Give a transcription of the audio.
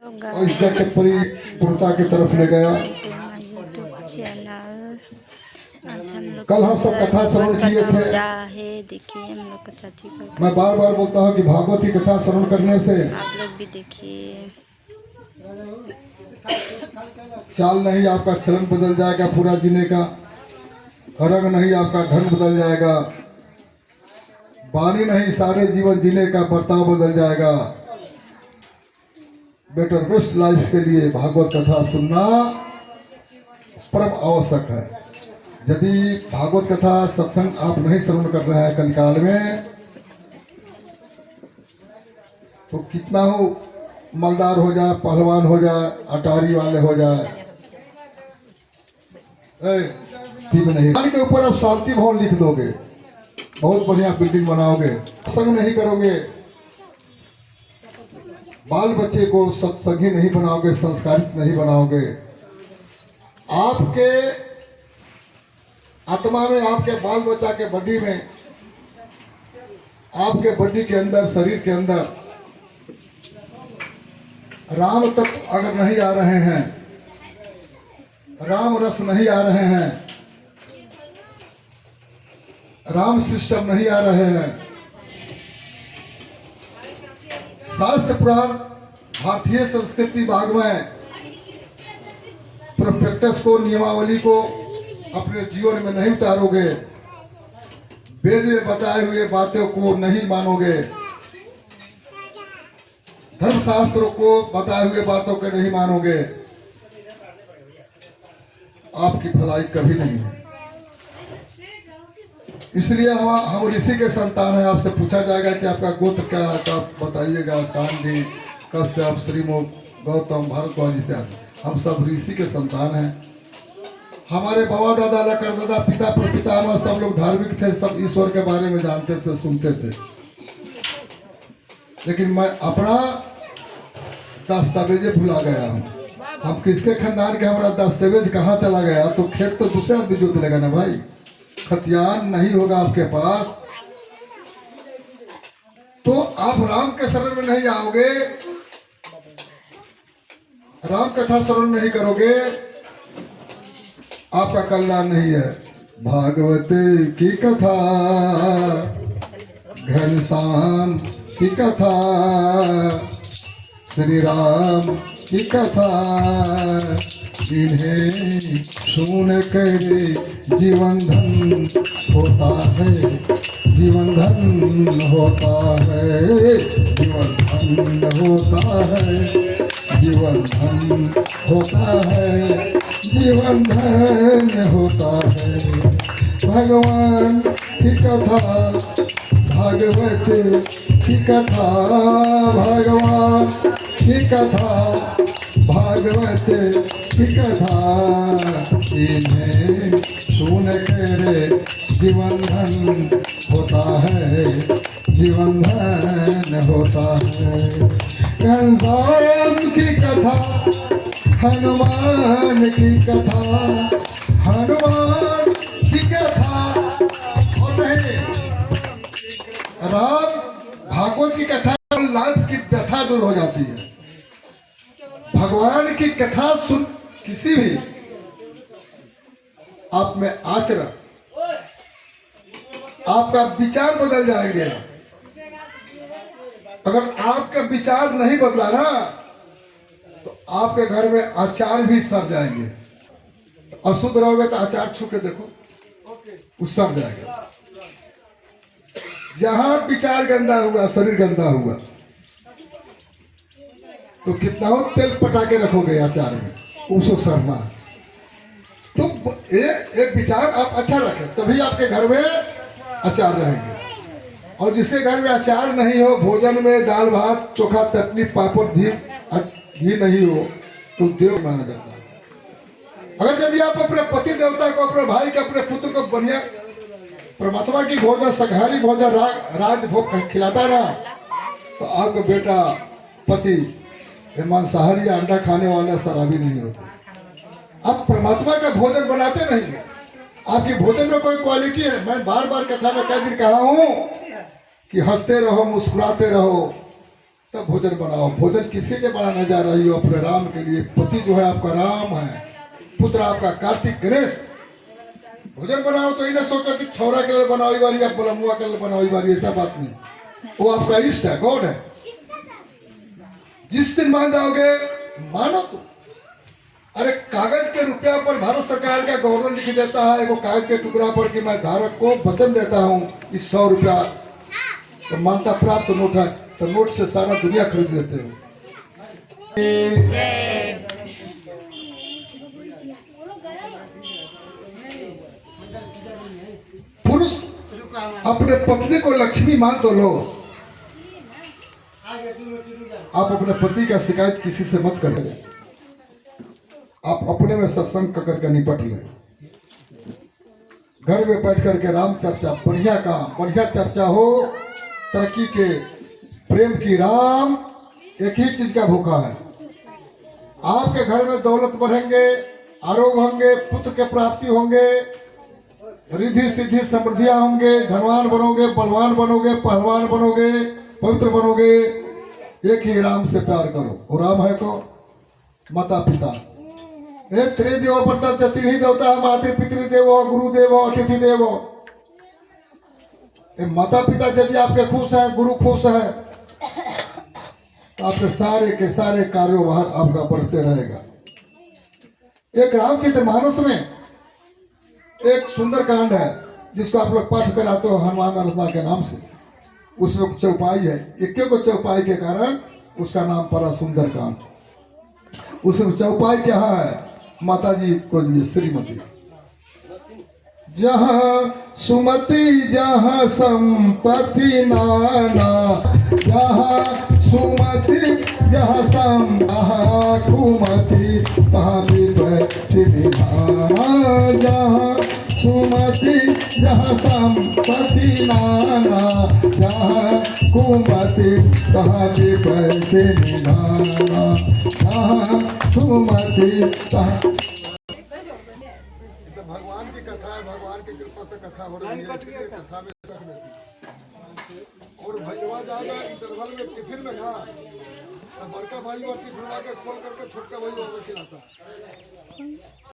और इस घर के परिपूर्णता की तरफ ले गया। कल हम सब कथा श्रवण किए थे। देखिए हम लोग का चाची का, मैं बार बार बोलता हूँ कि भागवत की कथा श्रवण करने से आप लोग भी देखिए। चाल नहीं आपका चलन बदल जाएगा, पूरा जीने का रंग नहीं आपका ढंग बदल जाएगा, वाणी नहीं सारे जीवन जीने का बर्ताव बदल जाएगा। बेटर बेस्ट लाइफ के लिए भागवत कथा सुनना परम आवश्यक है। यदि भागवत कथा सत्संग आप नहीं श्रवण कर रहे हैं कलिकाल में, तो कितना हो मलदार हो जाए, पहलवान हो जाए, अटारी वाले हो जाए, नहीं पानी के ऊपर आप शांति भवन लिख दोगे, बहुत बढ़िया बिल्डिंग बनाओगे, संग नहीं करोगे, बाल बच्चे को सत्संगी नहीं बनाओगे, संस्कारित नहीं बनाओगे, आपके आत्मा में, आपके बाल बच्चा के बॉडी में, आपके बॉडी के अंदर, शरीर के अंदर राम तत्व अगर नहीं आ रहे हैं, राम रस नहीं आ रहे हैं, राम सिस्टम नहीं आ रहे हैं, शास्त्र पुराण भारतीय संस्कृति भाग में प्रोस्पेक्टस को, नियमावली को अपने जीवन में नहीं उतारोगे, वेद में बताए हुए बातों को नहीं मानोगे, धर्मशास्त्रों को बताए हुए बातों को नहीं मानोगे, आपकी भलाई कभी नहीं है। इसलिए हम ऋषि के संतान हैं। आपसे पूछा जाएगा कि आपका गोत्र क्या है, तो आप बताइएगा सांडी, कश्यप, श्रीमुख, गौतम, भारद्वाज इत्यादि। हम सब ऋषि के संतान हैं। हमारे बाबा दादा, लकड़दादा, पिता प्रपितामह सब लोग धार्मिक थे, सब ईश्वर के बारे में जानते थे, सुनते थे। लेकिन मैं अपना दस्तावेज भुला गया हूँ। हम किसके खानदान के, हमारा दस्तावेज कहाँ चला गया, तो खेत तो दूसरे आदमी जोत लेगा ना भाई। खतियान नहीं होगा आपके पास तो आप राम के शरण में नहीं आओगे, राम कथा श्रवण नहीं करोगे, आपका कल्याण नहीं है। भागवत की कथा, घनश्याम की कथा, श्री राम की कथा, जिन्हें सुन कर जीवन धन होता है, जीवन धन होता है, जीवन धन होता है, जीवन धन होता है, जीवन धन होता है। भगवान की कथा, भागवत की कथा, भगवान की कथा, भागवत की कथा, इन्हें सुन कर जीवन धन होता है, जीवन धन होता है। घनश्याम की कथा, हनुमान की कथा, हनुमान की कथा, और नहीं राम भागवत की कथा, लाइफ की व्यथा दूर हो जाती है। भगवान की कथा सुन किसी भी आप में आचरण, आपका विचार बदल जाएंगे। अगर आपका विचार नहीं बदला ना, तो आपके घर में आचार भी सड़ जाएंगे। तो अशुद्ध रहोगे तो आचार छू के देखो, वो सड़ जाएगा। जहां विचार गंदा हुआ, शरीर गंदा हुआ, तो कितना हो तेल पटा के रखोगे आचार में, उसको सड़ना। तो एक विचार आप अच्छा रखें, तभी आपके घर में अचार रहेंगे। और जिसके घर में अचार नहीं हो, भोजन में दाल भात चोखा चटनी पापड़ घी नहीं हो, तो देव माना जाता है। अगर यदि आप अपने पति देवता को, अपने भाई को, अपने पुत्र को बढ़िया परमात्मा की भोजन, शाकाहारी भोजन, राज भोग खिलाता ना, तो आपका बेटा पति मांसाहारी अंडा खाने वाला शराबी नहीं होता। आप परमात्मा का भोजन बनाते नहीं, आपके भोजन में कोई क्वालिटी है। मैं बार बार कथा में कई दिन कहा हूं कि हंसते रहो, मुस्कुराते रहो, तब भोजन बनाओ। भोजन किसी लिए बनाने जा रही हो? अपने राम के लिए। पति जो है आपका राम है, पुत्र आपका कार्तिक गणेश। भोजन बनाओ तो इन्हें सोचो कि छोरा के लिए बनाओ बारी या बलमुआ के लिए बनाओ बारी, ऐसा बात नहीं। वो आपका इष्ट है, गॉड है। जिस दिन मान जाओगे मानो तो। अरे कागज के रुपया पर भारत सरकार का गवर्नर लिख देता है वो कागज के टुकड़ा पर कि मैं धारक को वचन देता हूं इस 100 रुपया तो मान्यता प्राप्त नोट है, तो नोट से सारा दुनिया खरीद लेते हो। पुरुष अपने पत्नी को लक्ष्मी मान तो लो। आप अपने पति का शिकायत किसी से मत करें। आप अपने में सत्संग करके निपट लें। घर में बैठ करके राम चर्चा, बढ़िया काम, बढ़िया चर्चा हो, तरक्की के, प्रेम की। राम एक ही चीज का भूखा है। आपके घर में दौलत बढ़ेंगे, आरोग्य होंगे, पुत्र के प्राप्ति होंगे, रिद्धि सिद्धि समृद्धियां होंगे, धनवान बनोगे, बलवान बनोगे, पहलवान बनोगे, पवित्र बनोगे। एक ही राम से प्यार करो। और राम है तो माता पिता। एक त्रिदेव प्रत्यक्ष, तीन ही देवता है, मातृ पितृदेव, गुरुदेव, अतिथि देव। माता पिता यदि आपके खुश है, गुरु खुश है, तो आपके सारे के सारे कारोबार आपका बढ़ते रहेगा। एक रामचरितमानस में एक सुंदर कांड है जिसको आप लोग पाठ कराते हो हनुमान अर्थना के नाम से। उसमें चौपाई है, एक को चौपाई के कारण उसका नाम पड़ा सुंदर कांड। उसमें चौपाई क्या है? माता जी को लिए श्रीमती। जहाँ सुमति जहाँ संपत्ति नाना, जहाँ सुमति जहाँ जहाँ कुमति तहाँ विपत्ति निधाना। जहाँ सुमति जहाँ संपत्ति नाना, जहाँ कुमति तहाँ विपत्ति निधाना। जहाँ सुमति तहाँ। भगवान की कथा है, भगवान की कृपा से कथा हो रही है, कथा में और भैया जाएगा इंटरवल में टिफिन में ना, बड़का भाई और टिफिन आके खोल करके छोटका भाई और खिलाता।